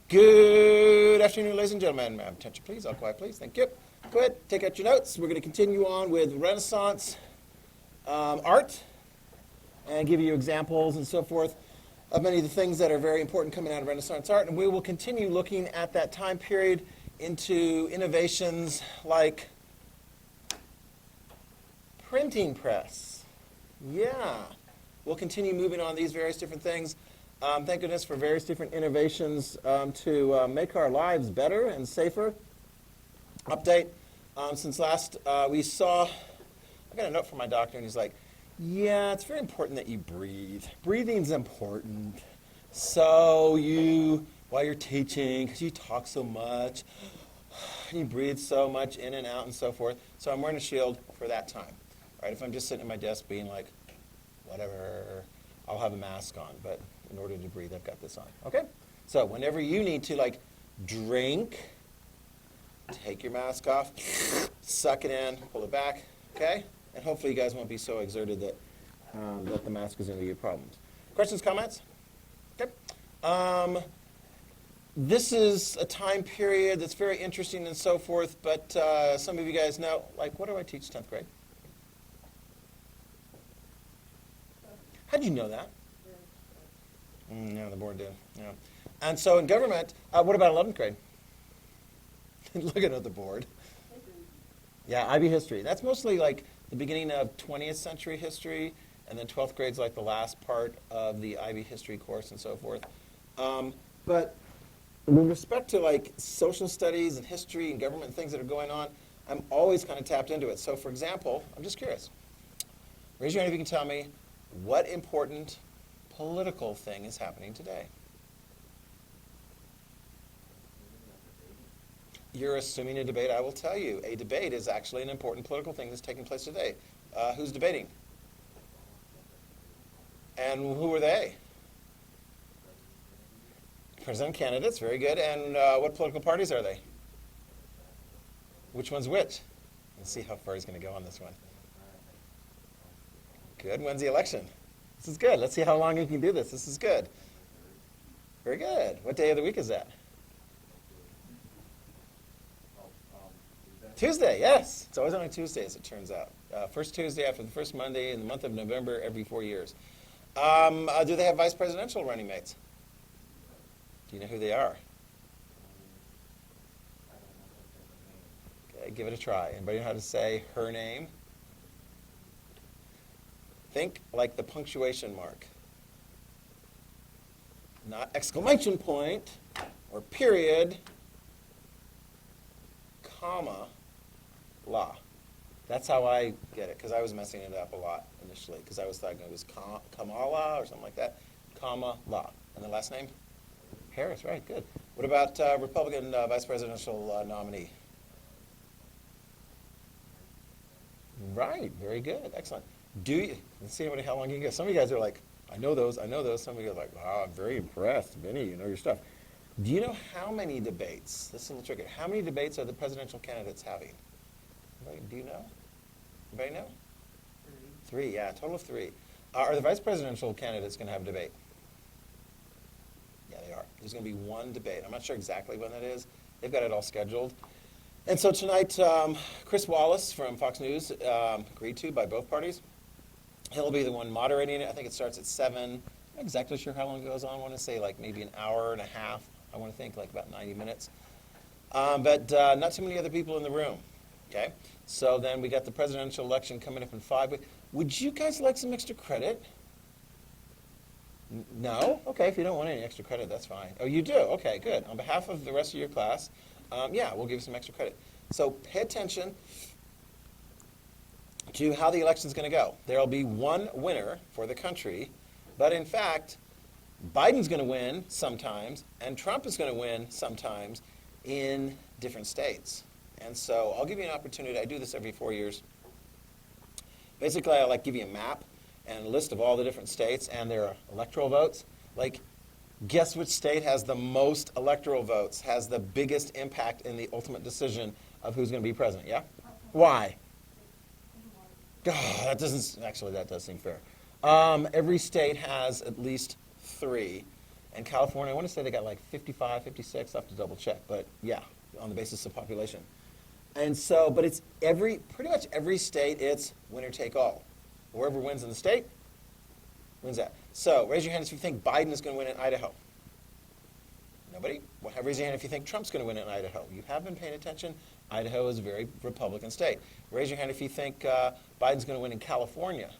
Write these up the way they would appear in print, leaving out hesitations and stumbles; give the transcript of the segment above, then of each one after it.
Good afternoon, ladies and gentlemen. Attention, please. All quiet, please. Thank you. Go ahead, take out your notes. We're going to continue on with Renaissance art and give you examples and so forth of many of the things that are very important coming out of Renaissance art. And we will continue looking at that time period into innovations like printing press. Yeah. We'll continue moving on these various different things. Thank goodness for various different innovations to make our lives better and safer. Update. Since last we saw, I got a note from my doctor, and he's like, yeah, it's very important that you breathe. Breathing's important. So while you're teaching, because you talk so much, you breathe so much in and out and so forth. So I'm wearing a shield for that time. Right? If I'm just sitting at my desk being like, whatever, I'll have a mask on. But in order to breathe, I've got this on. Okay? So whenever you need to, drink, take your mask off, suck it in, pull it back, okay? And hopefully you guys won't be so exerted that the mask is going to give you problems. Questions, comments? Okay. This is a time period that's very interesting and so forth, but some of you guys know, what do I teach 10th grade? How did you know that? Yeah, the board did. Yeah. And so in government, what about 11th grade? Looking at the board. Yeah, IB history. That's mostly the beginning of 20th century history, and then 12th grade's the last part of the IB history course and so forth. But with respect to social studies and history and government and things that are going on, I'm always kind of tapped into it. So for example, I'm just curious. Raise your hand if you can tell me what important political thing is happening today. You're assuming a debate. I will tell you, a debate is actually an important political thing that's taking place today. Who's debating? And who are they? President candidates, very good. And what political parties are they? Which one's which? Let's see how far he's going to go on this one. Good. When's the election? This is good. Let's see how long you can do this. This is good. Very good. What day of the week is that? Tuesday, yes. It's always on a Tuesday, as it turns out. First Tuesday after the first Monday in the month of November every 4 years. Do they have vice presidential running mates? Do you know who they are? Okay, give it a try. Anybody know how to say her name? Think like the punctuation mark. Not exclamation point or period, comma, la. That's how I get it, because I was messing it up a lot initially, because I was thinking it was Kamala or something like that. Comma, la. And the last name? Harris, right, good. What about Republican vice presidential nominee? Right, very good, excellent. Let's see how long you can get. Some of you guys are like, I know those. Some of you are like, wow, I'm very impressed. Vinny, you know your stuff. Do you know how many debates, this is a little tricky, how many debates are the presidential candidates having? Do you know? Anybody know? Three, yeah, a total of 3. Are the vice presidential candidates going to have a debate? Yeah, they are. There's going to be one debate. I'm not sure exactly when that is. They've got it all scheduled. And so tonight, Chris Wallace from Fox News, agreed to by both parties. He'll be the one moderating it. I think it starts at 7. I'm not exactly sure how long it goes on. I want to say maybe an hour and a half. I want to think about 90 minutes. But not too many other people in the room. Okay? So then we got the presidential election coming up in 5 weeks. Would you guys like some extra credit? No? Okay, if you don't want any extra credit, that's fine. Oh, you do? Okay, good. On behalf of the rest of your class, yeah, we'll give you some extra credit. So pay attention to how the election's going to go. There will be one winner for the country, but in fact, Biden's going to win sometimes, and Trump is going to win sometimes in different states. And so I'll give you an opportunity. I do this every 4 years. Basically, I give you a map and a list of all the different states and their electoral votes. Guess which state has the most electoral votes, has the biggest impact in the ultimate decision of who's going to be president, yeah? Why? That does seem fair. Every state has at least 3, And California, I want to say they got like 55, 56. I'll have to double check, but yeah, on the basis of population. And so, but it's pretty much every state, it's winner take all. Whoever wins in the state, wins that. So raise your hand if you think Biden is going to win in Idaho. Nobody? Well, raise your hand if you think Trump's going to win in Idaho. You have been paying attention. Idaho is a very Republican state. Raise your hand if you think Biden's going to win in California.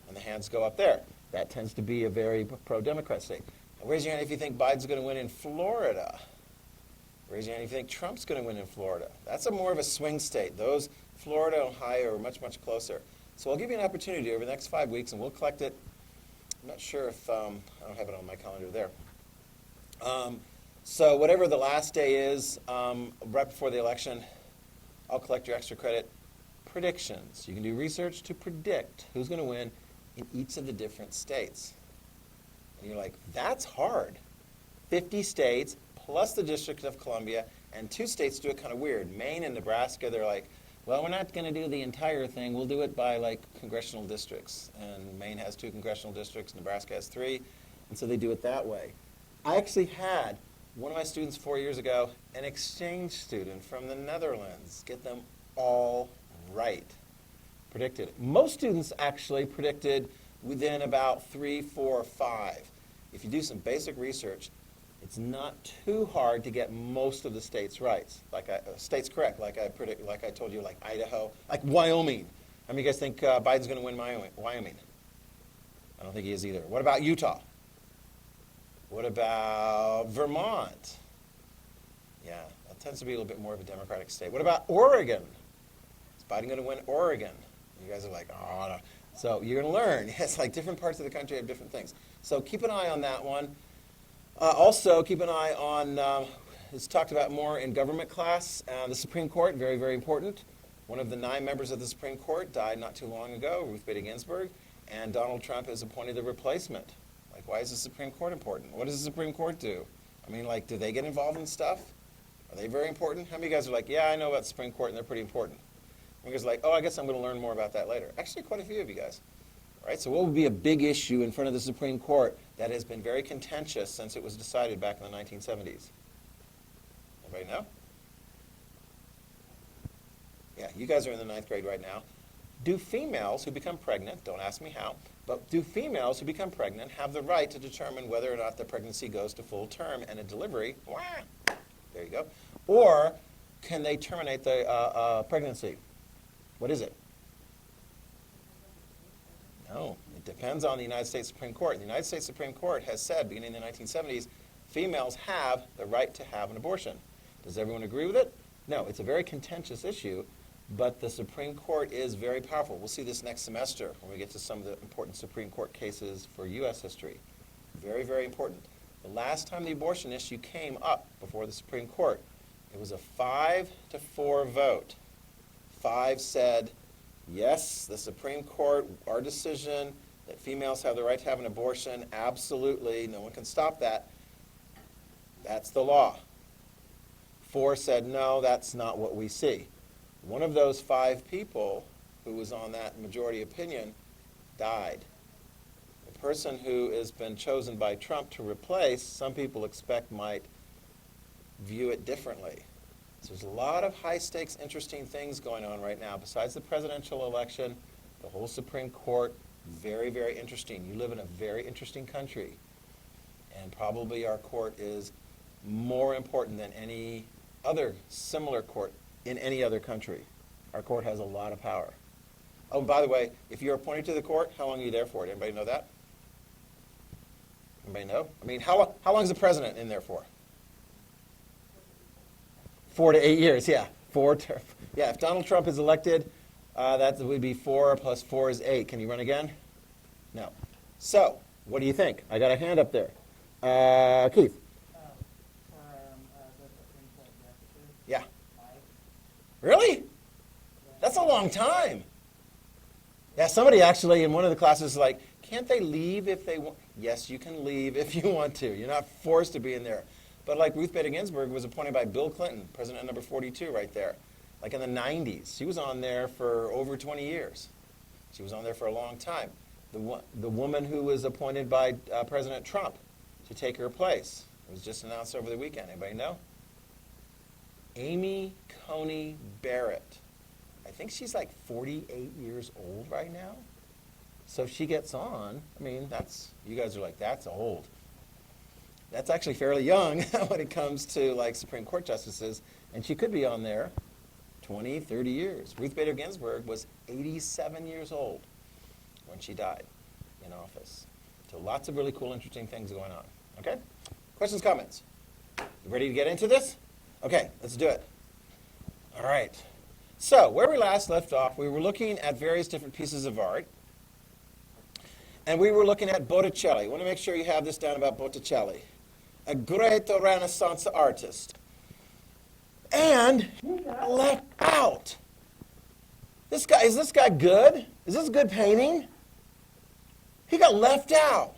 And the hands go up there. That tends to be a very pro-Democrat state. Raise your hand if you think Biden's going to win in Florida. Raise your hand if you think Trump's going to win in Florida. That's more of a swing state. Those, Florida and Ohio, are much, much closer. So I'll give you an opportunity over the next 5 weeks, and we'll collect it. I'm not sure if, I don't have it on my calendar there. So whatever the last day is, right before the election, I'll collect your extra credit predictions. You can do research to predict who's going to win in each of the different states. And you're like, that's hard. 50 states plus the District of Columbia, and 2 states do it kind of weird. Maine and Nebraska, they're like, well, we're not going to do the entire thing. We'll do it by like congressional districts. And Maine has 2 congressional districts, Nebraska has 3, and so they do it that way. I actually had one of my students 4 years ago, an exchange student from the Netherlands, get them all right. Predicted it. Most students actually predicted within about 3, 4, 5. If you do some basic research, it's not too hard to get most of the states right. States correct, like I told you, like Idaho, like Wyoming. How many of you guys think Biden's going to win Wyoming? I don't think he is either. What about Utah? What about Vermont? Yeah, that tends to be a little bit more of a Democratic state. What about Oregon? Is Biden going to win Oregon? You guys are like, oh, no. So you're going to learn. It's like different parts of the country have different things. So keep an eye on that one. Also, keep an eye on, it's talked about more in government class. The Supreme Court, very, very important. One of the 9 members of the Supreme Court died not too long ago, Ruth Bader Ginsburg, and Donald Trump has appointed the replacement. Like, why is the Supreme Court important? What does the Supreme Court do? I mean, like, do they get involved in stuff? Are they very important? How many of you guys are like, yeah, I know about the Supreme Court, and they're pretty important? How many of you guys are like, oh, I guess I'm going to learn more about that later? Actually, quite a few of you guys. All right, so what would be a big issue in front of the Supreme Court that has been very contentious since it was decided back in the 1970s? Anybody know? Yeah, you guys are in the 9th grade right now. Do females who become pregnant, don't ask me how, but do females who become pregnant have the right to determine whether or not the pregnancy goes to full term and a delivery? Wah, there you go. Or can they terminate the pregnancy? What is it? No, it depends on the United States Supreme Court. The United States Supreme Court has said, beginning in the 1970s, females have the right to have an abortion. Does everyone agree with it? No, it's a very contentious issue, but the Supreme Court is very powerful. We'll see this next semester when we get to some of the important Supreme Court cases for U.S. history. Very, very important. The last time the abortion issue came up before the Supreme Court, it was a 5-4 vote. 5 said, yes, the Supreme Court, our decision that females have the right to have an abortion, absolutely, no one can stop that. That's the law. 4 said, no, that's not what we see. One of those 5 people who was on that majority opinion died. The person who has been chosen by Trump to replace, some people expect might view it differently. So there's a lot of high-stakes, interesting things going on right now. Besides the presidential election, the whole Supreme Court, very, very interesting. You live in a very interesting country. And probably our court is more important than any other similar court in any other country. Our court has a lot of power. Oh, and by the way, if you're appointed to the court, how long are you there for? Anybody know that? Anybody know? I mean, how long is the president in there for? 4 to 8 years, yeah. Yeah, if Donald Trump is elected, that would be 4 plus 4 is 8. Can you run again? No. So, what do you think? I got a hand up there. Keith. Yeah. Really? That's a long time. Yeah, somebody actually in one of the classes was like, can't they leave if they want? Yes, you can leave if you want to. You're not forced to be in there. But like Ruth Bader Ginsburg was appointed by Bill Clinton, president number 42 right there, like in the 90s. She was on there for over 20 years. She was on there for a long time. The woman who was appointed by President Trump, to take her place? It was just announced over the weekend. Anybody know? Amy Coney Barrett. I think she's like 48 years old right now. So if she gets on, I mean, you guys are like, that's old. That's actually fairly young when it comes to like Supreme Court justices, and she could be on there 20, 30 years. Ruth Bader Ginsburg was 87 years old when she died in office. So lots of really cool, interesting things going on. Okay? Questions, comments? You ready to get into this? Okay, let's do it. All right. So where we last left off, we were looking at various different pieces of art. And we were looking at Botticelli. I want to make sure you have this down about Botticelli. A great Renaissance artist. And he got left out. Is this guy good? Is this a good painting? He got left out.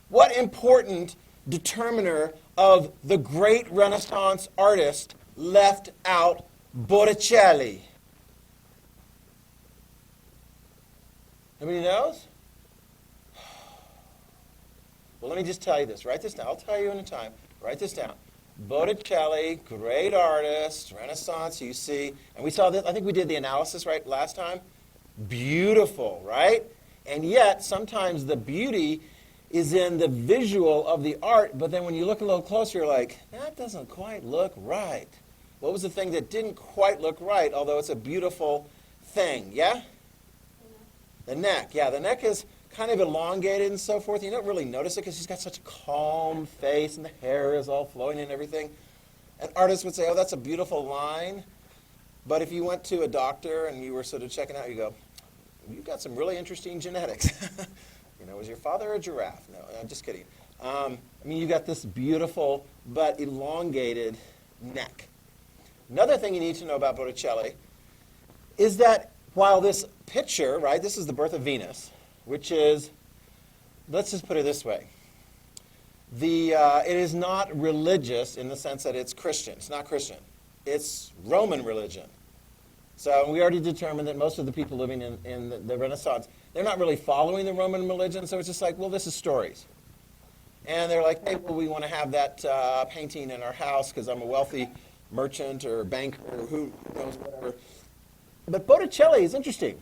What important determiner of the great Renaissance artist left out Botticelli? Anybody knows? Well, let me just tell you this. Write this down. I'll tell you in a time. Write this down. Botticelli, great artist, Renaissance, you see. And we saw this, I think we did the analysis right last time. Beautiful, right? And yet, sometimes the beauty is in the visual of the art, but then when you look a little closer, you're like, that doesn't quite look right. What was the thing that didn't quite look right, although it's a beautiful thing? Yeah? The neck. Yeah, the neck is kind of elongated and so forth. You don't really notice it because she's got such a calm face and the hair is all flowing and everything. And artists would say, oh, that's a beautiful line. But if you went to a doctor and you were sort of checking out, you go, you've got some really interesting genetics. Was your father a giraffe? No, I'm just kidding. You got this beautiful but elongated neck. Another thing you need to know about Botticelli is that while this picture, right, this is the birth of Venus, which is, let's just put it this way. It is not religious in the sense that it's Christian. It's not Christian. It's Roman religion. So we already determined that most of the people living in the Renaissance, they're not really following the Roman religion, so it's just like, well, this is stories. And they're like, hey, well, we want to have that painting in our house because I'm a wealthy merchant or banker or who knows whatever. But Botticelli is interesting.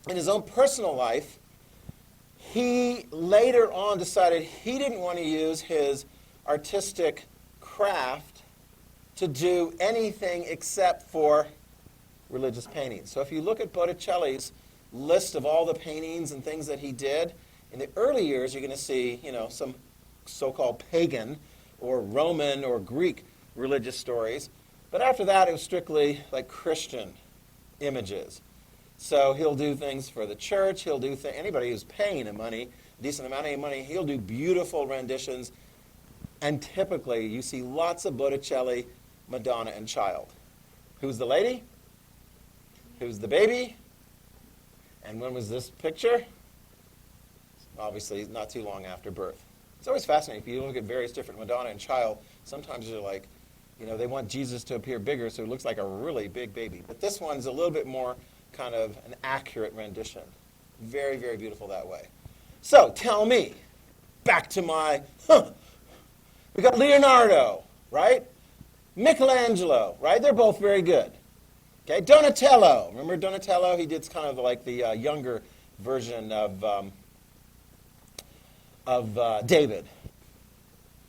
In his own personal life, he later on decided he didn't want to use his artistic craft to do anything except for religious paintings. So if you look at Botticelli's list of all the paintings and things that he did, in the early years you're going to see, some so-called pagan or Roman or Greek religious stories. But after that, it was strictly like Christian images. So he'll do things for the church. He'll do anybody who's paying him money, decent amount of money, he'll do beautiful renditions. And typically, you see lots of Botticelli, Madonna, and Child. Who's the lady? Who's the baby? And when was this picture? Obviously, not too long after birth. It's always fascinating. If you look at various different Madonna and Child, sometimes you're like, they want Jesus to appear bigger, so it looks like a really big baby. But this one's a little bit more kind of an accurate rendition. Very, very beautiful that way. So, tell me, back to my, we got Leonardo, right? Michelangelo, right? They're both very good. Okay, Donatello. Remember Donatello? He did kind of like the younger version of David.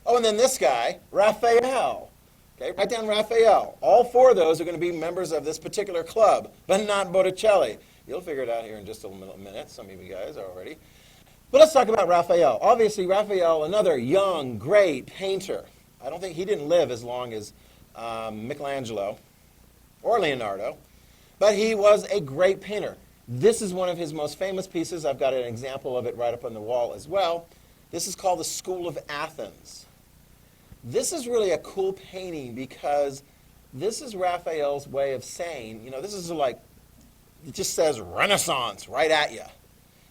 Oh, and then this guy, Raphael. Okay, write down Raphael. All four of those are going to be members of this particular club, but not Botticelli. You'll figure it out here in just a minute. Some of you guys already. But let's talk about Raphael. Obviously, Raphael, another young, great painter. I don't think he didn't live as long as Michelangelo or Leonardo, but he was a great painter. This is one of his most famous pieces. I've got an example of it right up on the wall as well. This is called the School of Athens. This is really a cool painting because this is Raphael's way of saying, this is like, it just says Renaissance right at you.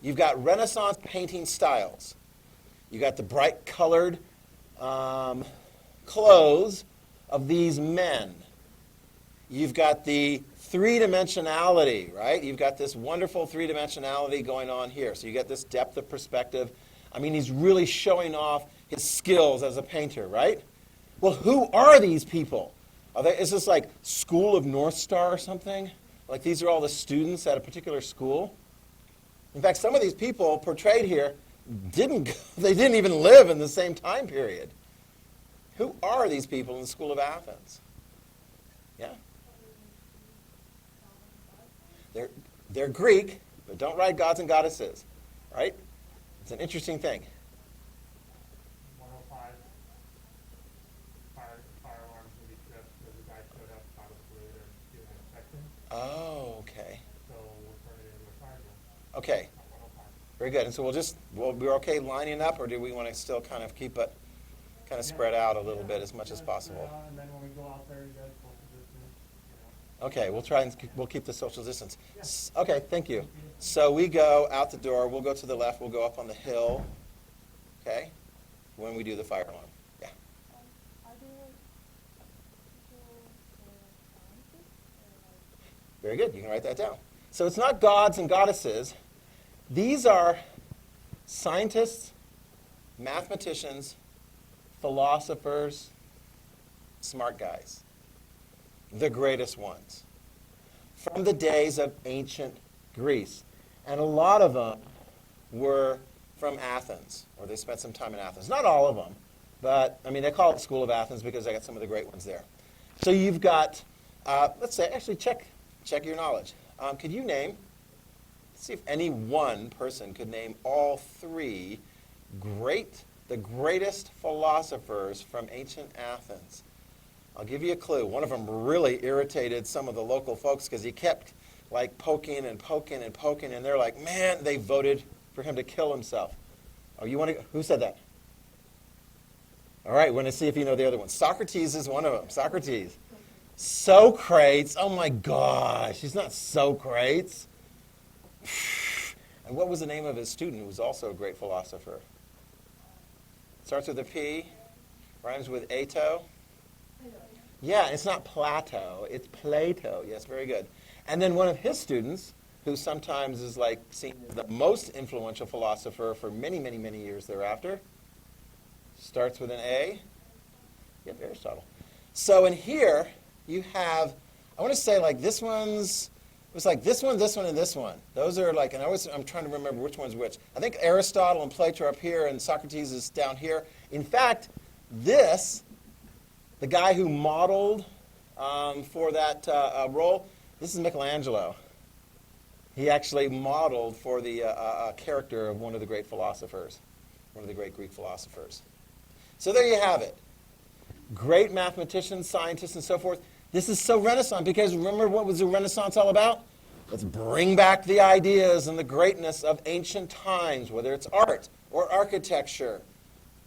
You've got Renaissance painting styles. You've got the bright colored clothes of these men. You've got the three-dimensionality, right? You've got this wonderful three-dimensionality going on here. So you get this depth of perspective. He's really showing off his skills as a painter, right? Well, who are these people? Is this like School of North Star or something? Like these are all the students at a particular school? In fact, some of these people portrayed here they didn't even live in the same time period. Who are these people in the School of Athens? Yeah? They're Greek, but don't write gods and goddesses, right? It's an interesting thing. 105, fire alarms will be tripped because the guy showed up out of the blue to do an inspection. Oh, okay. So we'll turn it into a fire drill. Okay, Not 105. very good. And so we're okay lining up, or do we want to still kind of keep it kind of spread out a little bit as much as possible? And then when we go out there, you guys social distance. Okay, we'll keep the social distance. Okay, thank you. So we go out the door. We'll go to the left. We'll go up on the hill. Okay, when we do the fire alarm. Yeah. Are there people scientists or Very good. You can write that down. So it's not gods and goddesses. These are scientists, mathematicians, philosophers, smart guys. The greatest ones from the days of ancient Greece. And a lot of them were from Athens, or they spent some time in Athens. Not all of them, but, I mean, they call it the School of Athens because they got some of the great ones there. So you've got, let's say, actually check your knowledge. Could you name, let's see if any one person could name all three the greatest philosophers from ancient Athens. I'll give you a clue. One of them really irritated some of the local folks because he kept like poking, and they're like, man, they voted for him to kill himself. Oh, who said that? All right, we're going to see if you know the other one. Socrates is one of them. Socrates. Socrates. Oh my gosh, he's not Socrates. And what was the name of his student who was also a great philosopher? Starts with a P, rhymes with ato. Yeah, it's not Plato, it's Plato. Yes, very good. And then one of his students, who sometimes is like seen as the most influential philosopher for many, many, many years thereafter, starts with an A. Yep, Aristotle. So in here, you have, I want to say like this one's, it was like this one, and this one. Those are like, and I'm trying to remember which one's which. I think Aristotle and Plato are up here, and Socrates is down here. In fact, the guy who modeled for that role, this is Michelangelo. He actually modeled for the character of one of the great philosophers, one of the great Greek philosophers. So there you have it. Great mathematicians, scientists, and so forth. This is so Renaissance, because remember what was the Renaissance all about? Let's bring back the ideas and the greatness of ancient times, whether it's art or architecture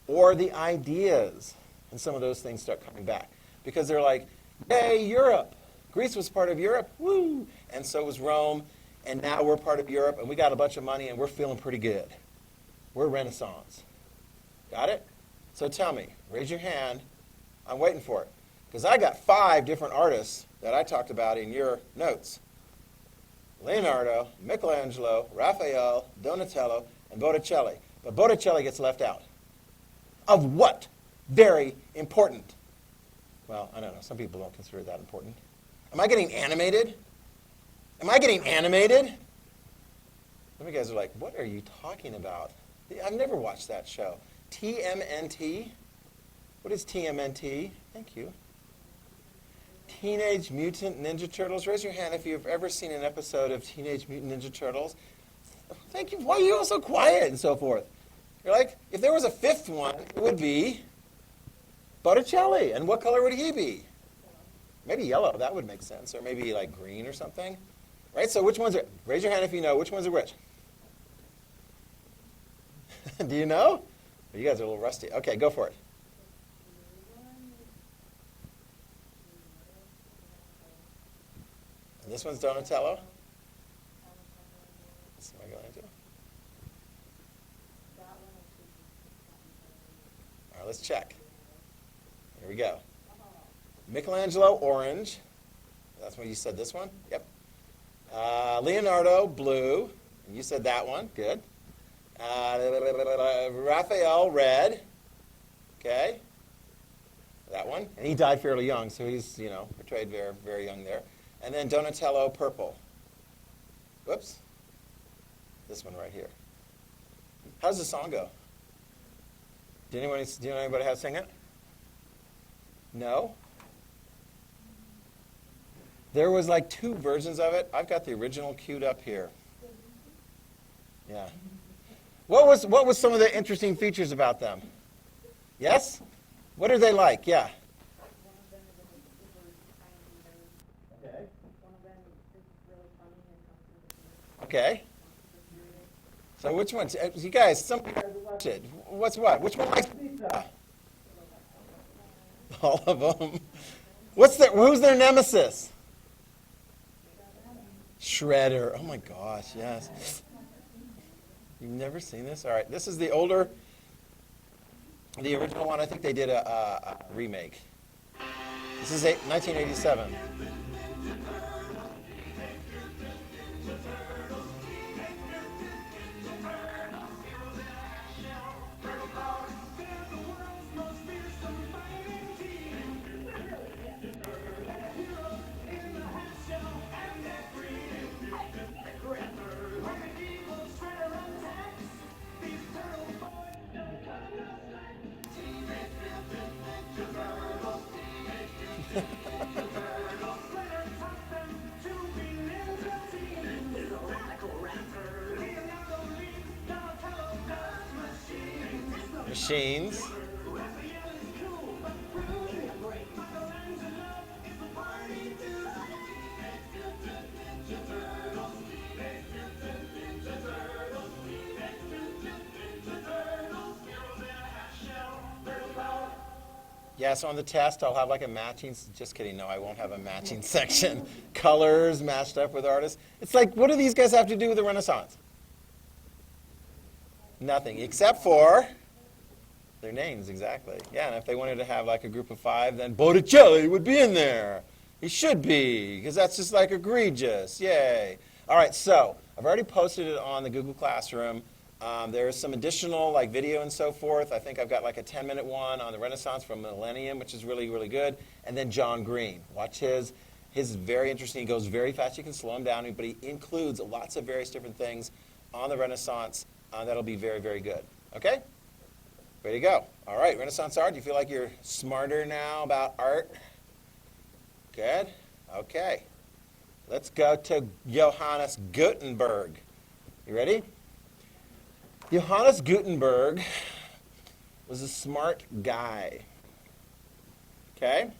or the ideas. And some of those things start coming back. Because they're like, yay, Europe. Greece was part of Europe, woo! And so was Rome, and now we're part of Europe, and we got a bunch of money, and we're feeling pretty good. We're Renaissance. Got it? So tell me, raise your hand. I'm waiting for it. Because I got 5 different artists that I talked about in your notes. Leonardo, Michelangelo, Raphael, Donatello, and Botticelli. But Botticelli gets left out. Of what? Very important. Well, I don't know. Some people don't consider that important. Am I getting animated? Am I getting animated? Some of you guys are like, what are you talking about? I've never watched that show. TMNT? What is TMNT? Thank you. Teenage Mutant Ninja Turtles. Raise your hand if you've ever seen an episode of Teenage Mutant Ninja Turtles. Thank you. Why are you all so quiet and so forth? You're like, if there was a 5th one, it would be Botticelli. And what color would he be? Maybe yellow. That would make sense. Or maybe like green or something. Right? So which ones are, raise your hand if you know, which ones are which? Do you know? You guys are a little rusty. Okay, go for it. And this one's Donatello. What's am I going to do? All right, let's check. Here we go. Michelangelo, orange. That's when you said this one? Yep. Leonardo, blue. And you said that one. Good. Raphael, red. Okay? That one. And he died fairly young, so he's, portrayed very, very young there. And then Donatello Purple. Whoops. This one right here. How does the song go? Do you know anybody how to sing it? No? There was like 2 versions of it. I've got the original queued up here. Yeah. What was some of the interesting features about them? Yes? What are they like? Yeah. One of them is a super tiny nerd. Okay. One of them is really funny and comes from the Okay. super serious. So which ones? You guys, some of you guys watch it. What's what? Which one likes pizza? All of them. Who's their nemesis? Shredder. Oh my gosh, yes. You've never seen this? All right, this is the original one. I think they did a remake. This is 1987. Machines. Yeah, so on the test, I'll have like a matching, just kidding, no, I won't have a matching section. Colors matched up with artists. It's like, what do these guys have to do with the Renaissance? Nothing, except for their names, exactly. Yeah, and if they wanted to have like a group of 5, then Botticelli would be in there. He should be, because that's just like egregious. Yay. All right, so I've already posted it on the Google Classroom. There's some additional like video and so forth. I think I've got like a 10-minute one on the Renaissance from Millennium, which is really, really good. And then John Green. Watch his. His is very interesting. He goes very fast. You can slow him down, but he includes lots of various different things on the Renaissance that'll be very, very good. Okay? Ready to go. All right, Renaissance art. Do you feel like you're smarter now about art? Good. Okay. Let's go to Johannes Gutenberg. You ready? Johannes Gutenberg was a smart guy. Okay?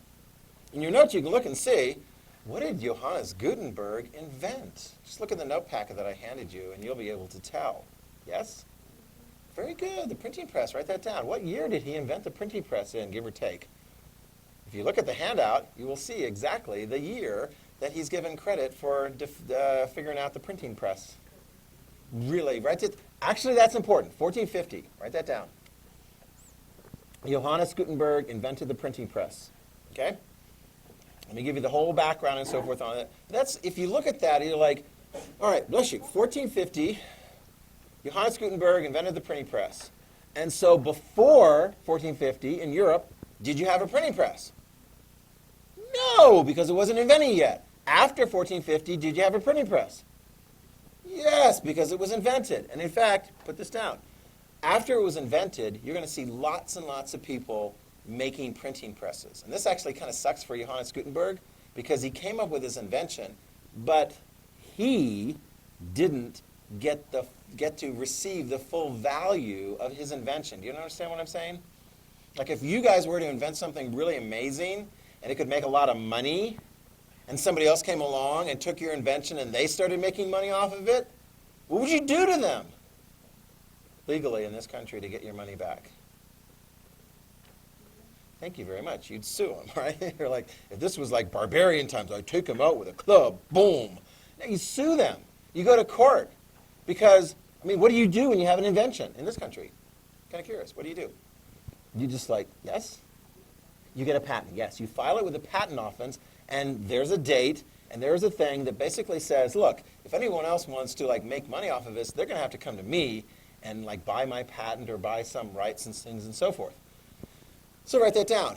In your notes, you can look and see, what did Johannes Gutenberg invent? Just look at the note packet that I handed you, and you'll be able to tell. Yes? Very good. The printing press. Write that down. What year did he invent the printing press in, give or take? If you look at the handout, you will see exactly the year that he's given credit for figuring out the printing press. Really, write it. Actually, that's important. 1450. Write that down. Johannes Gutenberg invented the printing press. Okay? Let me give you the whole background and so forth on it. That's, if you look at that, you're like, all right, bless you. 1450, Johannes Gutenberg invented the printing press. And so before 1450 in Europe, did you have a printing press? No, because it wasn't invented yet. After 1450, did you have a printing press? Yes, because it was invented. And in fact, put this down. After it was invented, you're going to see lots and lots of people making printing presses. And this actually kind of sucks for Johannes Gutenberg because he came up with his invention, but he didn't get to receive the full value of his invention. Do you understand what I'm saying? Like if you guys were to invent something really amazing and it could make a lot of money, and somebody else came along and took your invention and they started making money off of it, what would you do to them legally in this country to get your money back? Thank you very much. You'd sue them, right? You're like, if this was like barbarian times, I'd take them out with a club, boom. Now you sue them. You go to court because, I mean, what do you do when you have an invention in this country? Kind of curious. What do? You just like, yes? You get a patent, yes. You file it with the patent office, and there's a date, and there's a thing that basically says, look, if anyone else wants to like make money off of this, they're going to have to come to me and like buy my patent or buy some rights and things and so forth. So write that down.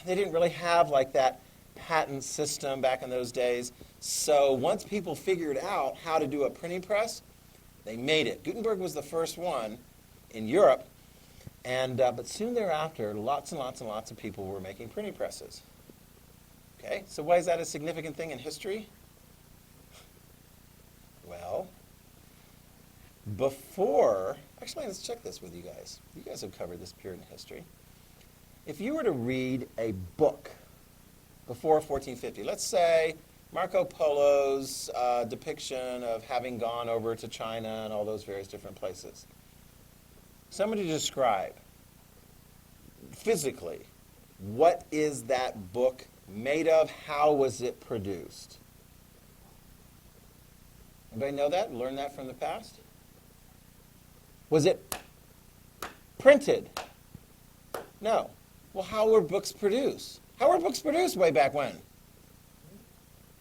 They didn't really have like that patent system back in those days. So once people figured out how to do a printing press, they made it. Gutenberg was the first one in Europe, but soon thereafter, lots and lots and lots of people were making printing presses. Okay, so why is that a significant thing in history? Well, actually, let's check this with you guys. You guys have covered this period in history. If you were to read a book before 1450, let's say Marco Polo's depiction of having gone over to China and all those various different places. Somebody describe physically, what is that book made of? How was it produced? Anybody know that? Learn that from the past? Was it printed? No. Well, how were books produced? How were books produced way back when?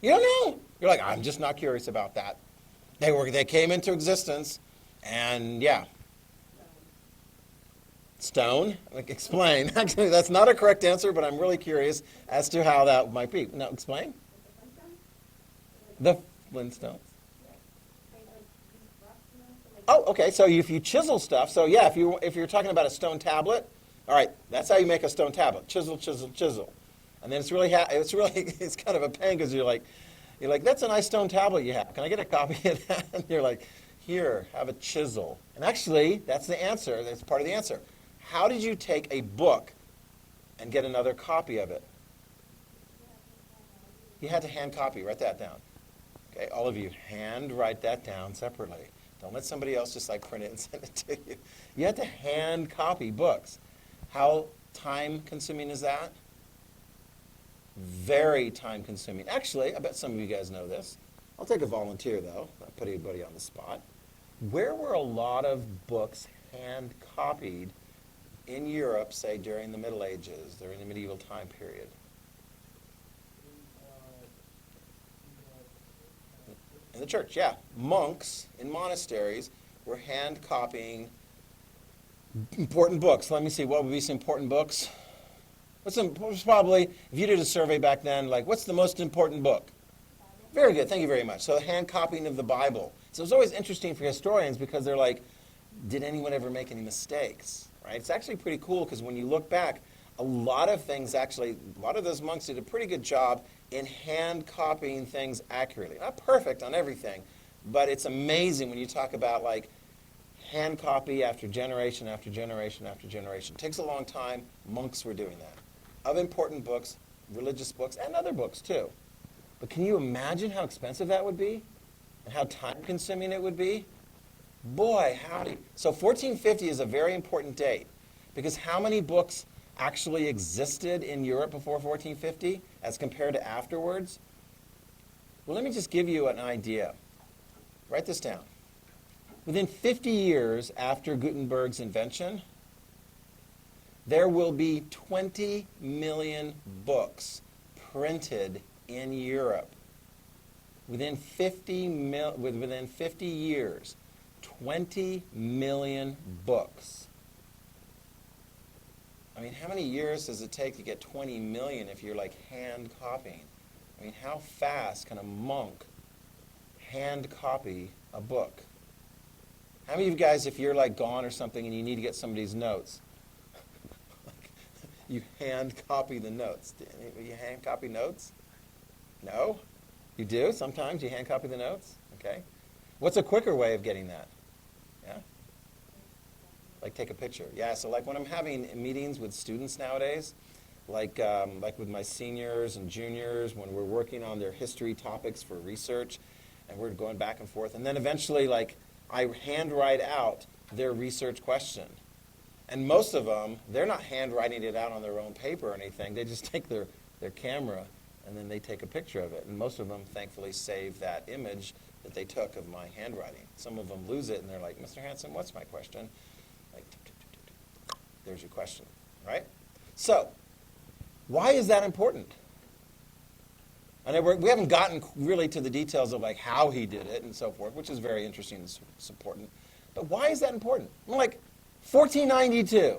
You don't know. You're like, I'm just not curious about that. They came into existence, and yeah. Stone? Like, explain. Actually, that's not a correct answer, but I'm really curious as to how that might be. No, explain. The Flintstones. Oh, okay. So if you chisel stuff, so yeah, if you're talking about a stone tablet, all right, that's how you make a stone tablet. Chisel, chisel, chisel. And then it's kind of a pain because you're like, that's a nice stone tablet you have. Can I get a copy of that? And you're like, here, have a chisel. And actually, that's the answer. That's part of the answer. How did you take a book and get another copy of it? You had to hand copy. Write that down. Okay, all of you, hand write that down separately. Don't let somebody else just like print it and send it to you. You had to hand copy books. How time consuming is that? Very time consuming. Actually, I bet some of you guys know this. I'll take a volunteer though, not put anybody on the spot. Where were a lot of books hand copied in Europe, say during the Middle Ages, during the medieval time period? In the church, yeah. Monks in monasteries were hand copying important books. Let me see, what would be some important books? What's probably, if you did a survey back then, like, what's the most important book? Very good, thank you very much. So the hand copying of the Bible. So it's always interesting for historians because they're like, did anyone ever make any mistakes? Right? It's actually pretty cool because when you look back, a lot of those monks did a pretty good job in hand copying things accurately. Not perfect on everything, but it's amazing when you talk about like hand copy after generation after generation after generation. It takes a long time. Monks were doing that. Of important books, religious books, and other books too. But can you imagine how expensive that would be? And how time-consuming it would be? Boy, howdy. So 1450 is a very important date because how many books actually existed in Europe before 1450 as compared to afterwards? Well, let me just give you an idea. Write this down. Within 50 years after Gutenberg's invention, there will be 20 million books printed in Europe. Within 50 years, 20 million books. I mean, how many years does it take to get 20 million if you're like hand copying? I mean, how fast can a monk hand copy a book? How many of you guys, if you're like gone or something and you need to get somebody's notes, you hand copy the notes? Do you hand copy notes? No? You do? Sometimes you hand copy the notes? Okay. What's a quicker way of getting that? Yeah? Like take a picture. Yeah, so like when I'm having meetings with students nowadays, like with my seniors and juniors, when we're working on their history topics for research, and we're going back and forth, and then eventually like I handwrite out their research question. And most of them, they're not handwriting it out on their own paper or anything. They just take their camera and then they take a picture of it. And most of them, thankfully, save that image that they took of my handwriting. Some of them lose it and they're like, Mr. Hanson, what's my question? Like, there's your question, right? So, why is that important? I know we haven't gotten really to the details of like how he did it and so forth, which is very interesting and important. But why is that important? Well, like 1492,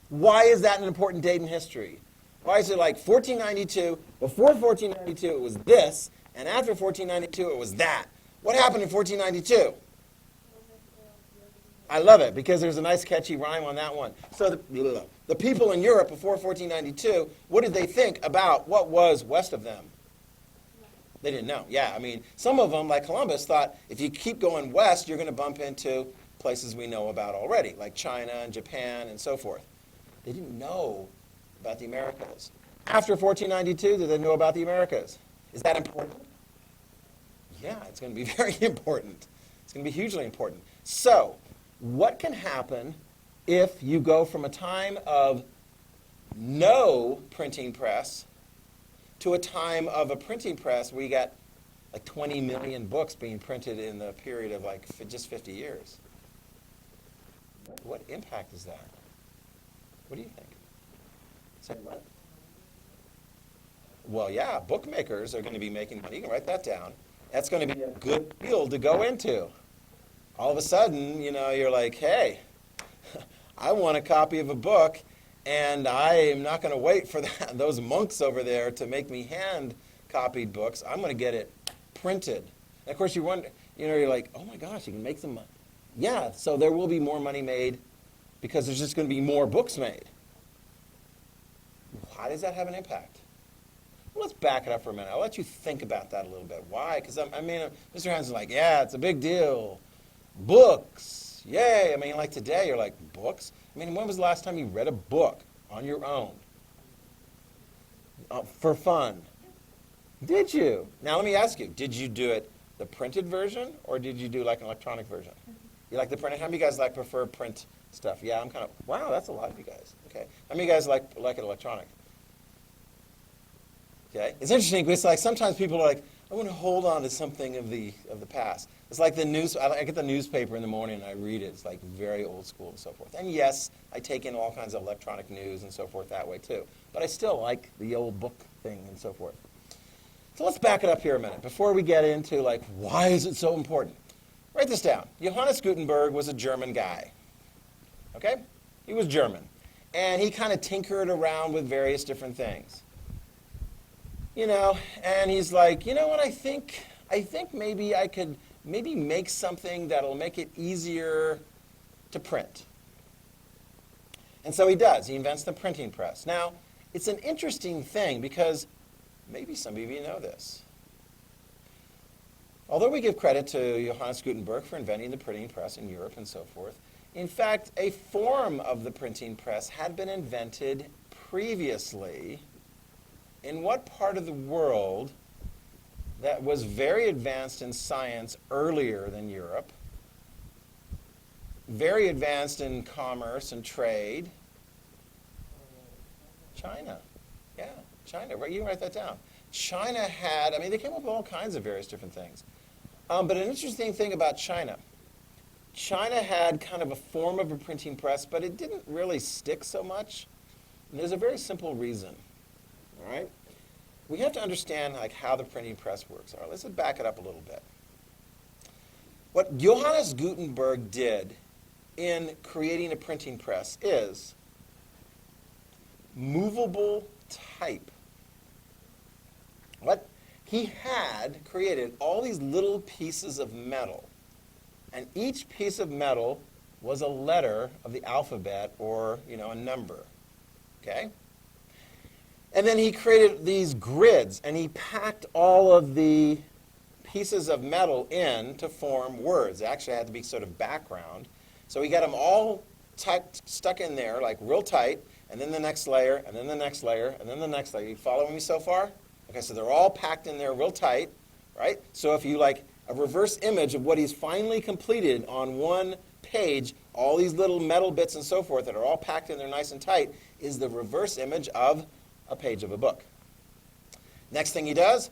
Why is that an important date in history? Why is it like 1492, before 1492 it was this, and after 1492 it was that? What happened in 1492? I love it because there's a nice catchy rhyme on that one. So the people in Europe before 1492, what did they think about what was west of them? They didn't know. Yeah, I mean, some of them, like Columbus, thought if you keep going west, you're going to bump into places we know about already, like China and Japan and so forth. They didn't know about the Americas. After 1492, did they know about the Americas? Is that important? Yeah, it's going to be very important. It's going to be hugely important. So, what can happen if you go from a time of no printing press to a time of a printing press where you got like 20 million books being printed in the period of like just 50 years? What impact is that? What do you think? Say what? Well, yeah, bookmakers are going to be making money. You can write that down. That's going to be a good field to go into. All of a sudden, you know, you're like, hey, I want a copy of a book, and I am not going to wait for those monks over there to make me hand-copied books. I'm going to get it printed. And of course, you wonder, you know, you're like, oh my gosh, you can make some money. Yeah, so there will be more money made because there's just going to be more books made. How does that have an impact? Well, let's back it up for a minute. I'll let you think about that a little bit. Why? Because, I mean, Mr. Hans is like, yeah, it's a big deal. Books, yay. I mean, like today, you're like, books? I mean, when was the last time you read a book on your own? For fun. Did you? Now, let me ask you, did you do it the printed version, or did you do like an electronic version? You like the printed? How many of you guys like prefer print stuff? Yeah, I'm kind of, wow, that's a lot of you guys. Okay. How many of you guys like it electronic? Okay. It's interesting because like sometimes people are like, I want to hold on to something of the past. It's like the news. I get the newspaper in the morning and I read it. It's like very old school and so forth. And yes, I take in all kinds of electronic news and so forth that way too. But I still like the old book thing and so forth. So let's back it up here a minute before we get into like why is it so important. Write this down. Johannes Gutenberg was a German guy. Okay? He was German. And he kind of tinkered around with various different things. You know, and he's like, you know what, I think maybe I could make something that'll make it easier to print. And so he does. He invents the printing press. Now, it's an interesting thing because maybe some of you know this. Although we give credit to Johannes Gutenberg for inventing the printing press in Europe and so forth, in fact, a form of the printing press had been invented previously in what part of the world that was very advanced in science earlier than Europe, very advanced in commerce and trade? China. Yeah, China. Right, you can write that down. China had, I mean, they came up with all kinds of various different things. But an interesting thing about China, China had kind of a form of a printing press, but it didn't really stick so much. And there's a very simple reason. All right? We have to understand like how the printing press works. All right, let's back it up a little bit. What Johannes Gutenberg did in creating a printing press is movable type. What? He had created all these little pieces of metal, and each piece of metal was a letter of the alphabet or, you know, a number. Okay? And then he created these grids, and he packed all of the pieces of metal in to form words. They actually had to be sort of background. So he got them all stuck in there, like real tight, and then the next layer, and then the next layer, and then the next layer. You following me so far? Okay, so they're all packed in there real tight, right? So if you like a reverse image of what he's finally completed on one page, all these little metal bits and so forth that are all packed in there nice and tight is the reverse image of a page of a book. Next thing he does,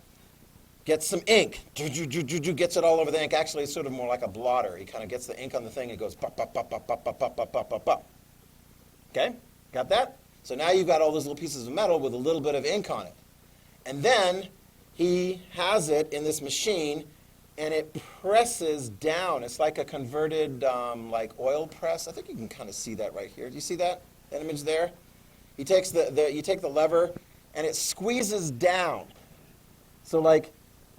gets some ink. Gets it all over the ink. Actually, it's sort of more like a blotter. He kind of gets the ink on the thing and it goes pop, pop, pop, pop, pop, pop, pop, pop, pop, pop, pop. Okay? Got that? So now you've got all those little pieces of metal with a little bit of ink on it. And then he has it in this machine and it presses down. It's like a converted like oil press. I think you can kind of see that right here. Do you see that? That image there? You take the lever, and it squeezes down. So like,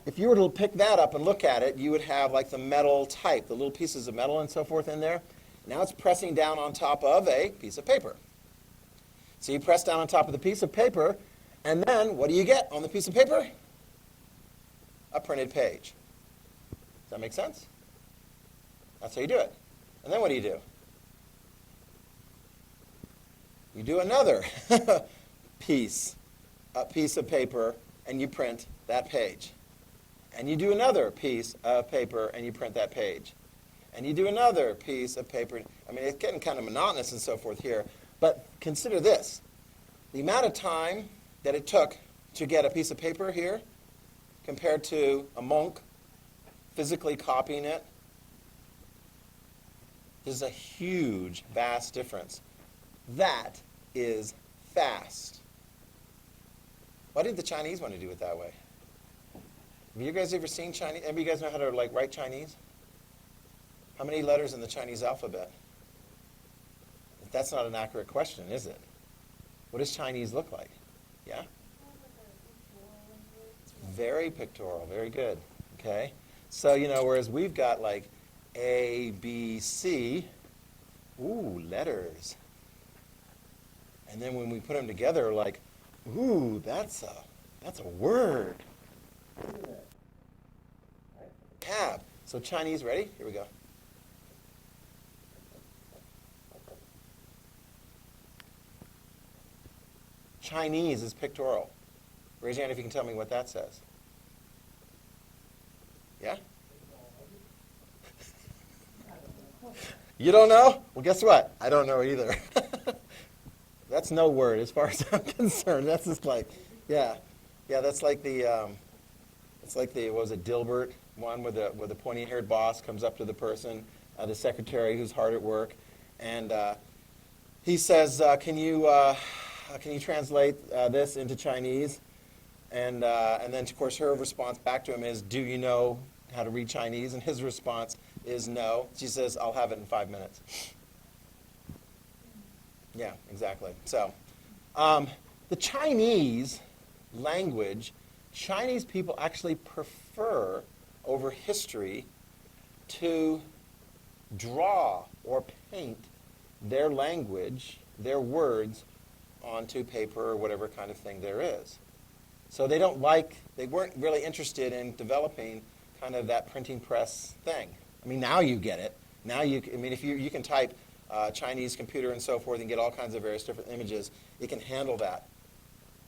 if you were to pick that up and look at it, you would have like the metal type, the little pieces of metal and so forth in there. Now it's pressing down on top of a piece of paper. So you press down on top of the piece of paper, and then what do you get on the piece of paper? A printed page. Does that make sense? That's how you do it. And then what do? You do another piece of paper, and you print that page. And you do another piece of paper, and you print that page. And you do another piece of paper. I mean, it's getting kind of monotonous and so forth here. But consider this. The amount of time that it took to get a piece of paper here compared to a monk physically copying it, there's a huge, vast difference. That is fast. Why did the Chinese want to do it that way? Have you guys ever seen Chinese? Any of you guys know how to write Chinese? How many letters in the Chinese alphabet? That's not an accurate question, is it? What does Chinese look like? Yeah? Very pictorial, very good. Okay? So, whereas we've got like A, B, C, ooh, letters. And then when we put them together, like, ooh, that's a word. Isn't it? Cab. So Chinese, ready? Here we go. Chinese is pictorial. Raise your hand if you can tell me what that says. Yeah? You don't know? Well, guess what? I don't know either. That's no word as far as I'm concerned. That's just like, yeah, that's like the, it's like the, what was it, Dilbert one where the pointy-haired boss comes up to the person, the secretary who's hard at work, and he says, can you translate this into Chinese? And then, of course, her response back to him is, do you know how to read Chinese? And his response is no. She says, I'll have it in 5 minutes. Yeah, exactly. So the Chinese language, Chinese people actually prefer over history to draw or paint their language, their words, onto paper or whatever kind of thing there is. So they weren't really interested in developing kind of that printing press thing. I mean, now you get it. Now if you can type Chinese computer and so forth and get all kinds of various different images, it can handle that.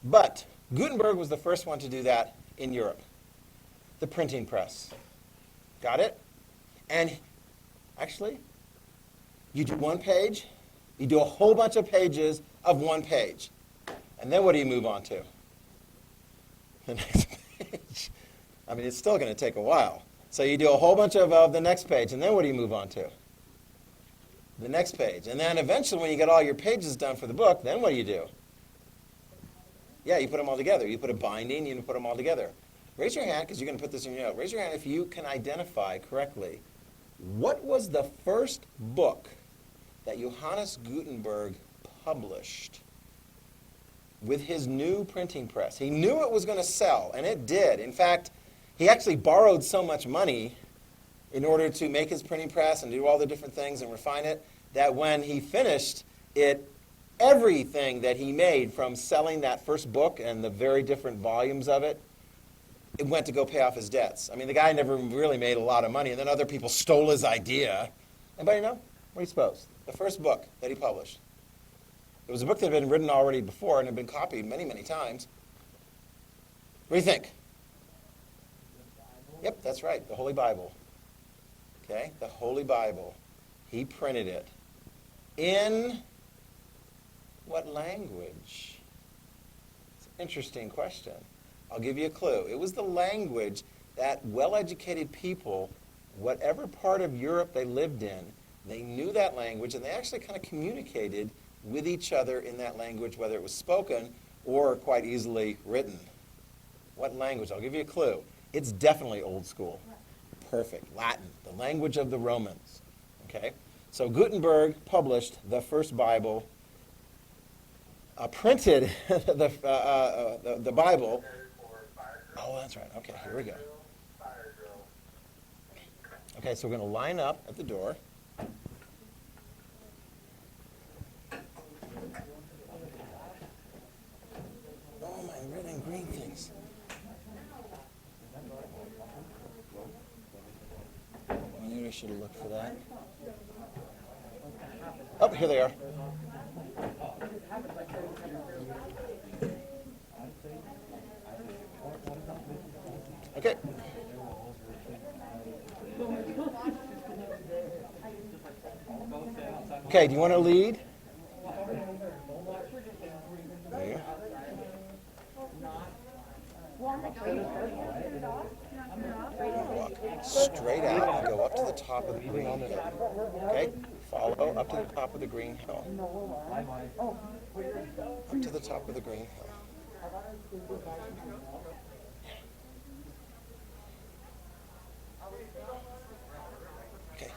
But Gutenberg was the first one to do that in Europe, the printing press. Got it? And actually, you do one page, you do a whole bunch of pages of one page. And then what do you move on to? The next page. I mean, it's still going to take a while. So you do a whole bunch of the next page, and then what do you move on to? The next page. And then eventually, when you get all your pages done for the book, then what do? Yeah, you put them all together. You put a binding, you put them all together. Raise your hand, because you're going to put this in your note. Raise your hand if you can identify correctly. What was the first book that Johannes Gutenberg published with his new printing press? He knew it was going to sell, and it did. In fact, he actually borrowed so much money in order to make his printing press and do all the different things and refine it, that when he finished it, everything that he made from selling that first book and the very different volumes of it, it went to go pay off his debts. I mean, the guy never really made a lot of money, and then other people stole his idea. Anybody know? What do you suppose? The first book that he published. It was a book that had been written already before and had been copied many, many times. What do you think? Yep, that's right, the Holy Bible. Okay, the Holy Bible. He printed it. In what language? It's an interesting question. I'll give you a clue. It was the language that well-educated people, whatever part of Europe they lived in, they knew that language, and they actually kind of communicated with each other in that language, whether it was spoken or quite easily written. What language? I'll give you a clue. It's definitely old school. Perfect. Latin, the language of the Romans. Okay? So Gutenberg published the first Bible printed the Bible. Oh, that's right. Okay, here we go. Okay, so we're going to line up at the door. Oh, my red and green things. Maybe I should have looked for that. Oh, here they are. Okay. Okay, do you want to lead? There you go. Walk straight out and go up to the top of the green hill. Okay? Follow up to the top of the green hill. Up to the top of the green hill. Okay.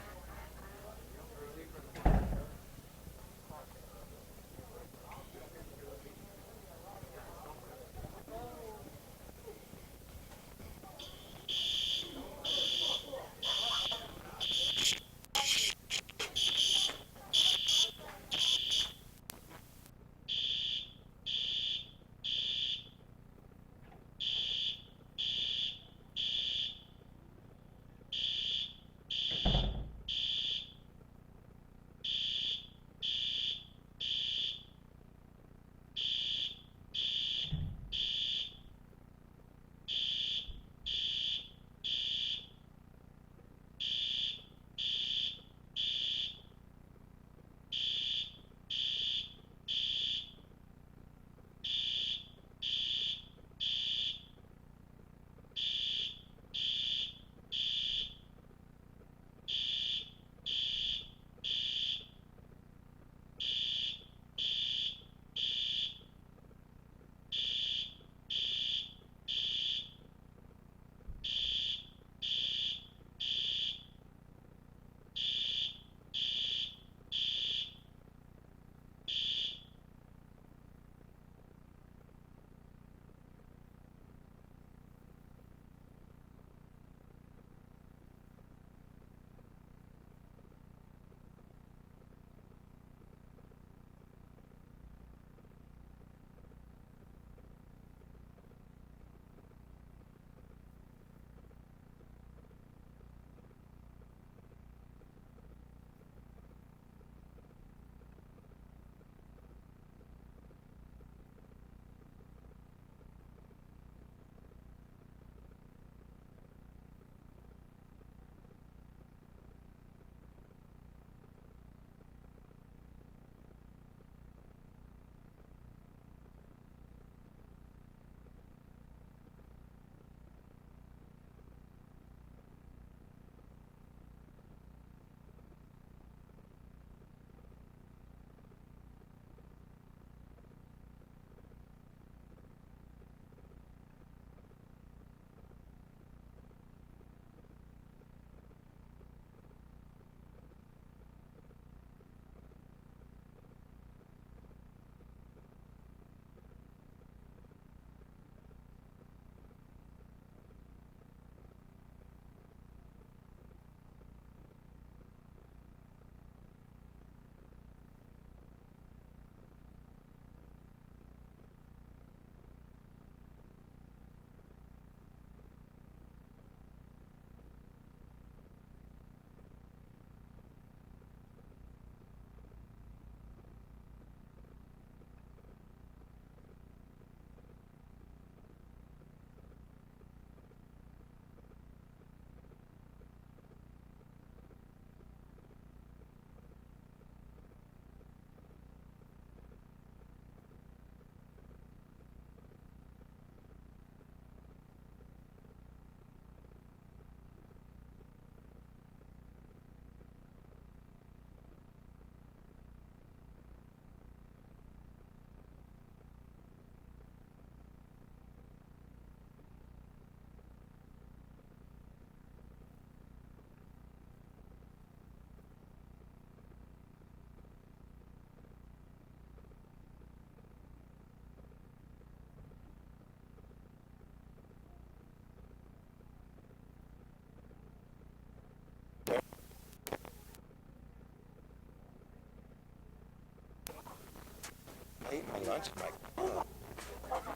eat my lunch. I'm like, oh,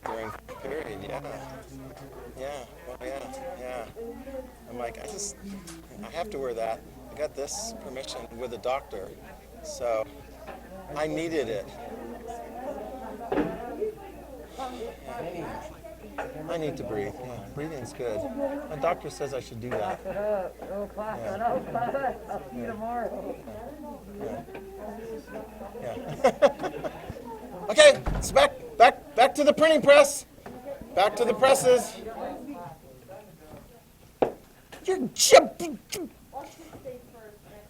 during period, yeah. Yeah, well, yeah. I'm like, I have to wear that. I got this permission with a doctor, so I needed it. Yeah. I need to breathe. Yeah, breathing's good. My doctor says I should do that. Clap it up. Go clap it up. I'll see you tomorrow. Yeah. Okay, so back to the printing press. Back to the presses. You're jumping.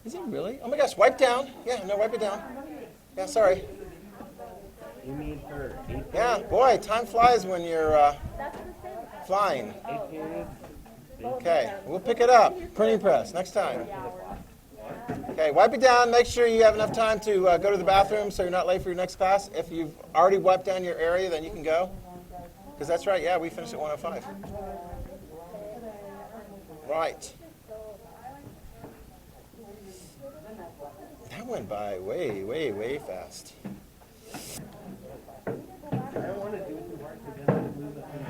Is it really? Oh my gosh, wipe down. Yeah, no, wipe it down. Yeah, sorry. You mean for 8 Yeah, boy, time flies when you're flying. 8 periods? Okay, we'll pick it up. Printing press, next time. Okay, wipe it down. Make sure you have enough time to go to the bathroom so you're not late for your next class. If you've already wiped down your area, then you can go. Because that's right, yeah, we finished at 1:05. Right. That went by way, way, way fast. I don't want to do it too hard because then I lose the thing.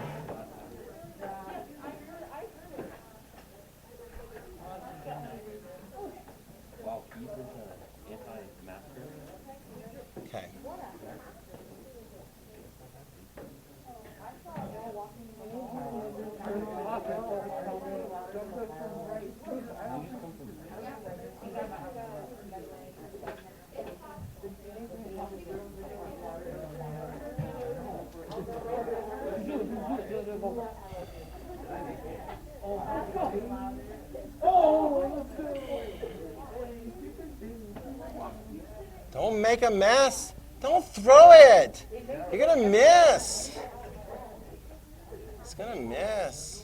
Wow, Keith is an anti-masker. Okay. Don't make a mess. Don't throw it. You're going to miss. It's going to miss.